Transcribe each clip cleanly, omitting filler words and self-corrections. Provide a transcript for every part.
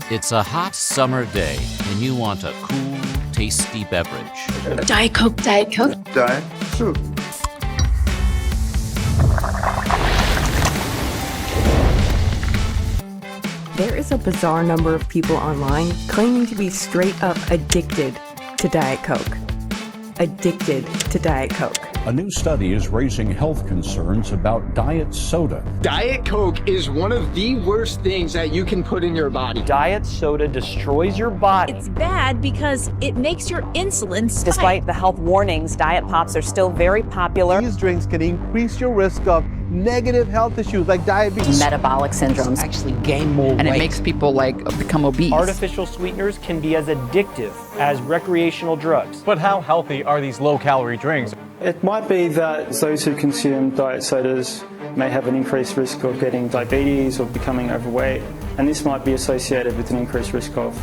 It's a hot summer day, and you want a cool, tasty beverage. Diet Coke, Diet Coke. Diet Coke. There is a bizarre number of people online claiming to be straight up addicted to Diet Coke. Addicted to Diet Coke. A new study is raising health concerns about diet soda. Diet Coke is one of the worst things that you can put in your body. Diet soda destroys your body. It's bad because it makes your insulin spike. Despite the health warnings, diet pops are still very popular. These drinks can increase your risk of negative health issues like diabetes. Metabolic syndromes. Actually gain more weight. And it makes people become obese. Artificial sweeteners can be as addictive as recreational drugs. But how healthy are these low-calorie drinks? It might be that those who consume diet sodas may have an increased risk of getting diabetes or becoming overweight, and this might be associated with an increased risk of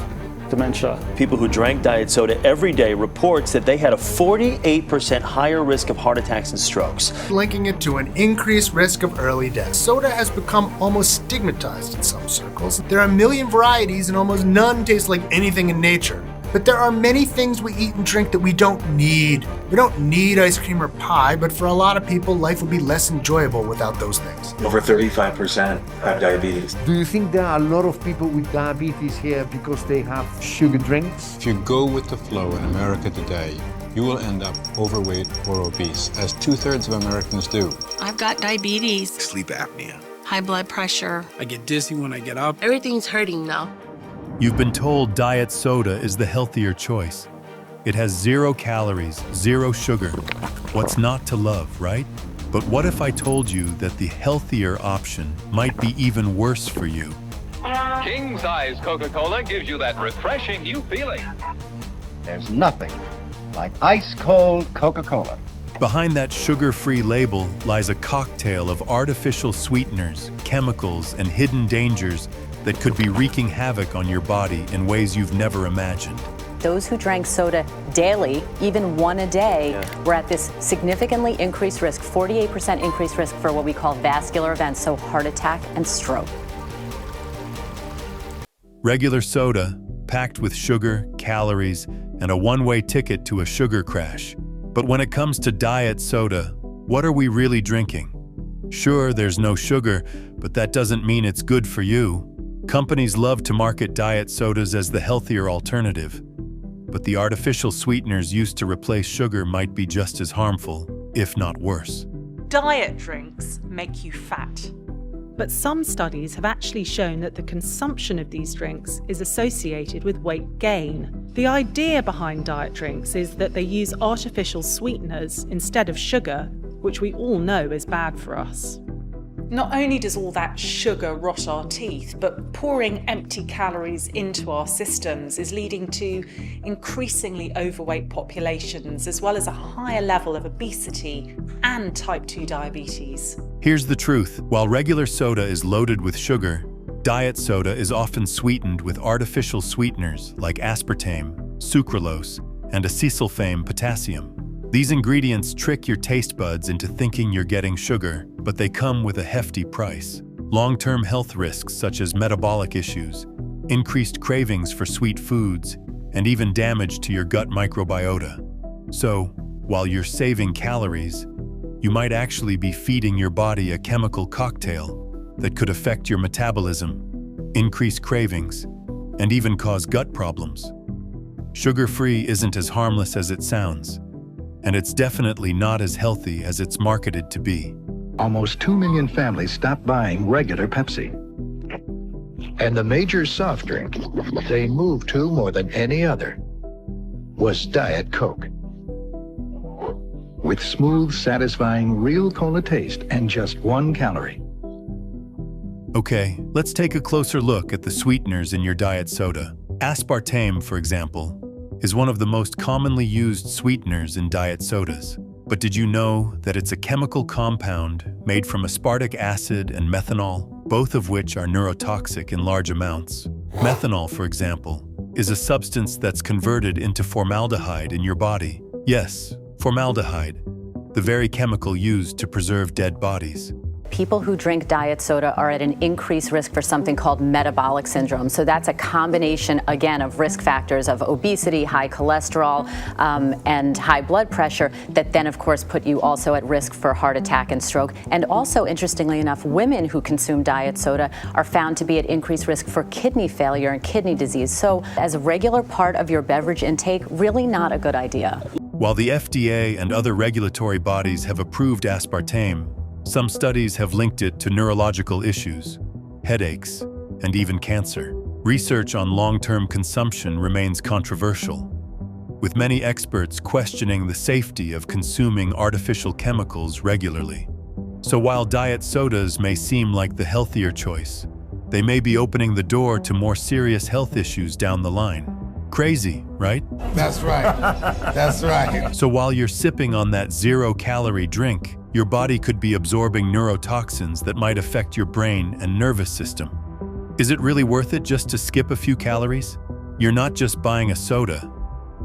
dementia. People who drank diet soda every day reports that they had a 48% higher risk of heart attacks and strokes. Linking it to an increased risk of early death. Soda has become almost stigmatized in some circles. There are a million varieties and almost none taste like anything in nature. But there are many things we eat and drink that we don't need. We don't need ice cream or pie, but for a lot of people, life would be less enjoyable without those things. Over 35% have diabetes. Do you think there are a lot of people with diabetes here because they have sugar drinks? If you go with the flow in America today, you will end up overweight or obese, as 2/3 of Americans do. I've got diabetes. Sleep apnea. High blood pressure. I get dizzy when I get up. Everything's hurting now. You've been told diet soda is the healthier choice. It has 0 calories, 0 sugar. What's not to love, right? But what if I told you that the healthier option might be even worse for you? King-size Coca-Cola gives you that refreshing new feeling. There's nothing like ice-cold Coca-Cola. Behind that sugar-free label lies a cocktail of artificial sweeteners, chemicals, and hidden dangers that could be wreaking havoc on your body in ways you've never imagined. Those who drank soda daily, even one a day, were at this significantly increased risk, 48% increased risk for what we call vascular events, so heart attack and stroke. Regular soda, packed with sugar, calories, and a one-way ticket to a sugar crash. But when it comes to diet soda, what are we really drinking? Sure, there's no sugar, but that doesn't mean it's good for you. Companies love to market diet sodas as the healthier alternative, but the artificial sweeteners used to replace sugar might be just as harmful, if not worse. Diet drinks make you fat. But some studies have actually shown that the consumption of these drinks is associated with weight gain. The idea behind diet drinks is that they use artificial sweeteners instead of sugar, which we all know is bad for us. Not only does all that sugar rot our teeth, but pouring empty calories into our systems is leading to increasingly overweight populations, as well as a higher level of obesity and type 2 diabetes. Here's the truth. While regular soda is loaded with sugar, diet soda is often sweetened with artificial sweeteners like aspartame, sucralose, and acesulfame potassium. These ingredients trick your taste buds into thinking you're getting sugar, but they come with a hefty price. Long-term health risks such as metabolic issues, increased cravings for sweet foods, and even damage to your gut microbiota. So, while you're saving calories, you might actually be feeding your body a chemical cocktail that could affect your metabolism, increase cravings, and even cause gut problems. Sugar-free isn't as harmless as it sounds, and it's definitely not as healthy as it's marketed to be. Almost 2 million families stopped buying regular Pepsi. And the major soft drink they moved to more than any other was Diet Coke. With smooth, satisfying, real cola taste and just 1 calorie. Okay, let's take a closer look at the sweeteners in your diet soda. Aspartame, for example, is one of the most commonly used sweeteners in diet sodas. But did you know that it's a chemical compound made from aspartic acid and methanol, both of which are neurotoxic in large amounts? Methanol, for example, is a substance that's converted into formaldehyde in your body. Yes, formaldehyde, the very chemical used to preserve dead bodies. People who drink diet soda are at an increased risk for something called metabolic syndrome. So that's a combination, again, of risk factors of obesity, high cholesterol, and high blood pressure that then, of course, put you also at risk for heart attack and stroke. And also, interestingly enough, women who consume diet soda are found to be at increased risk for kidney failure and kidney disease. So as a regular part of your beverage intake, really not a good idea. While the FDA and other regulatory bodies have approved aspartame, some studies have linked it to neurological issues, headaches, and even cancer. Research on long-term consumption remains controversial, with many experts questioning the safety of consuming artificial chemicals regularly. So while diet sodas may seem like the healthier choice, they may be opening the door to more serious health issues down the line. Crazy, right? That's right. That's right. So while you're sipping on that zero-calorie drink, your body could be absorbing neurotoxins that might affect your brain and nervous system. Is it really worth it just to skip a few calories? You're not just buying a soda,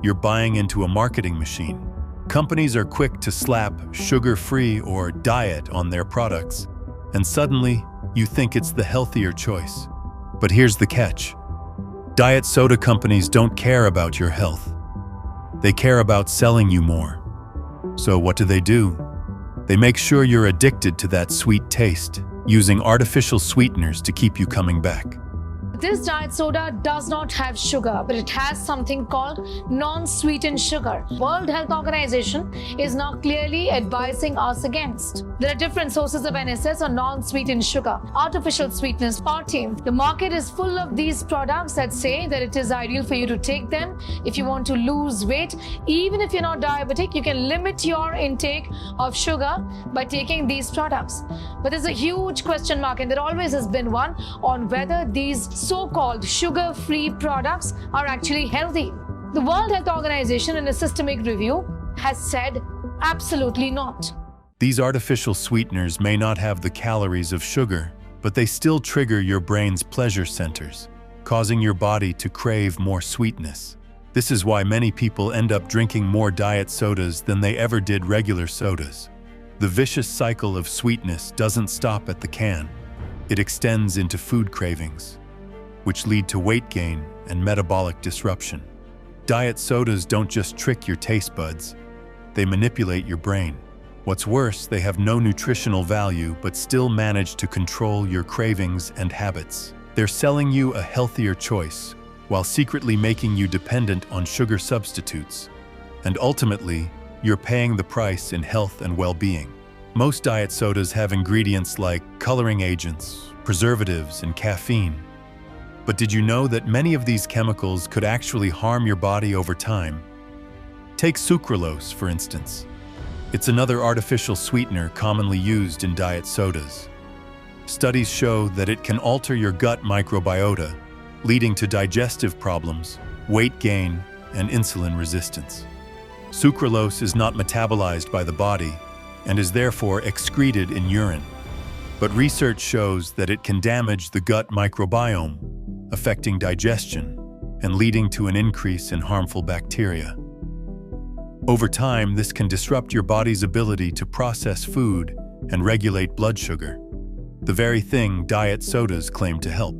you're buying into a marketing machine. Companies are quick to slap sugar-free or diet on their products, and suddenly you think it's the healthier choice. But here's the catch. Diet soda companies don't care about your health. They care about selling you more. So what do? They make sure you're addicted to that sweet taste, using artificial sweeteners to keep you coming back. This diet soda does not have sugar, but it has something called non-sweetened sugar. World Health Organization is now clearly advising us against. There are different sources of NSS on non-sweetened sugar, artificial sweeteners, aspartame. The market is full of these products that say that it is ideal for you to take them if you want to lose weight. Even if you're not diabetic, you can limit your intake of sugar by taking these products. But there's a huge question mark, and there always has been one, on whether these so-called sugar-free products are actually healthy. The World Health Organization, in a systemic review, has said absolutely not. These artificial sweeteners may not have the calories of sugar, but they still trigger your brain's pleasure centers, causing your body to crave more sweetness. This is why many people end up drinking more diet sodas than they ever did regular sodas. The vicious cycle of sweetness doesn't stop at the can. It extends into food cravings, which lead to weight gain and metabolic disruption. Diet sodas don't just trick your taste buds, they manipulate your brain. What's worse, they have no nutritional value but still manage to control your cravings and habits. They're selling you a healthier choice while secretly making you dependent on sugar substitutes. And ultimately, you're paying the price in health and well-being. Most diet sodas have ingredients like coloring agents, preservatives, and caffeine. But did you know that many of these chemicals could actually harm your body over time? Take sucralose, for instance. It's another artificial sweetener commonly used in diet sodas. Studies show that it can alter your gut microbiota, leading to digestive problems, weight gain, and insulin resistance. Sucralose is not metabolized by the body and is therefore excreted in urine. But research shows that it can damage the gut microbiome, affecting digestion and leading to an increase in harmful bacteria. Over time, this can disrupt your body's ability to process food and regulate blood sugar, the very thing diet sodas claim to help.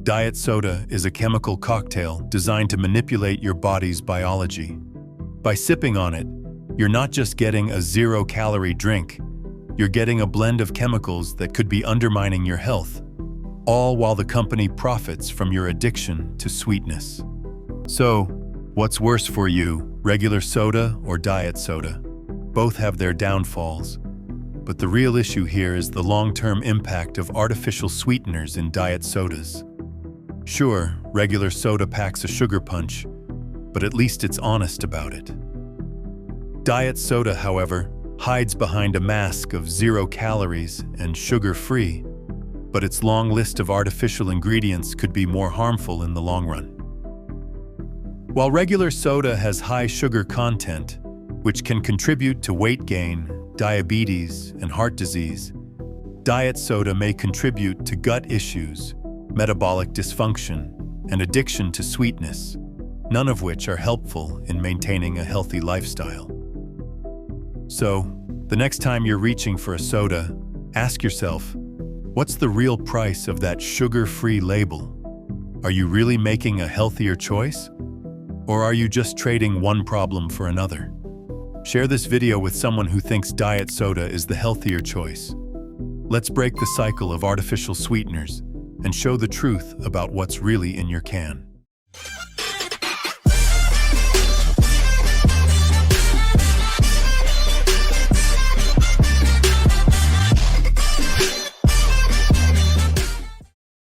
Diet soda is a chemical cocktail designed to manipulate your body's biology. By sipping on it, you're not just getting a zero-calorie drink, you're getting a blend of chemicals that could be undermining your health, all while the company profits from your addiction to sweetness. So, what's worse for you, regular soda or diet soda? Both have their downfalls, but the real issue here is the long-term impact of artificial sweeteners in diet sodas. Sure, regular soda packs a sugar punch, but at least it's honest about it. Diet soda, however, hides behind a mask of 0 calories and sugar-free, but its long list of artificial ingredients could be more harmful in the long run. While regular soda has high sugar content, which can contribute to weight gain, diabetes, and heart disease, diet soda may contribute to gut issues, metabolic dysfunction, and addiction to sweetness, none of which are helpful in maintaining a healthy lifestyle. So, the next time you're reaching for a soda, Ask yourself, what's the real price of that sugar-free label? Are you really making a healthier choice? Or are you just trading one problem for another? Share this video with someone who thinks diet soda is the healthier choice. Let's break the cycle of artificial sweeteners and show the truth about what's really in your can.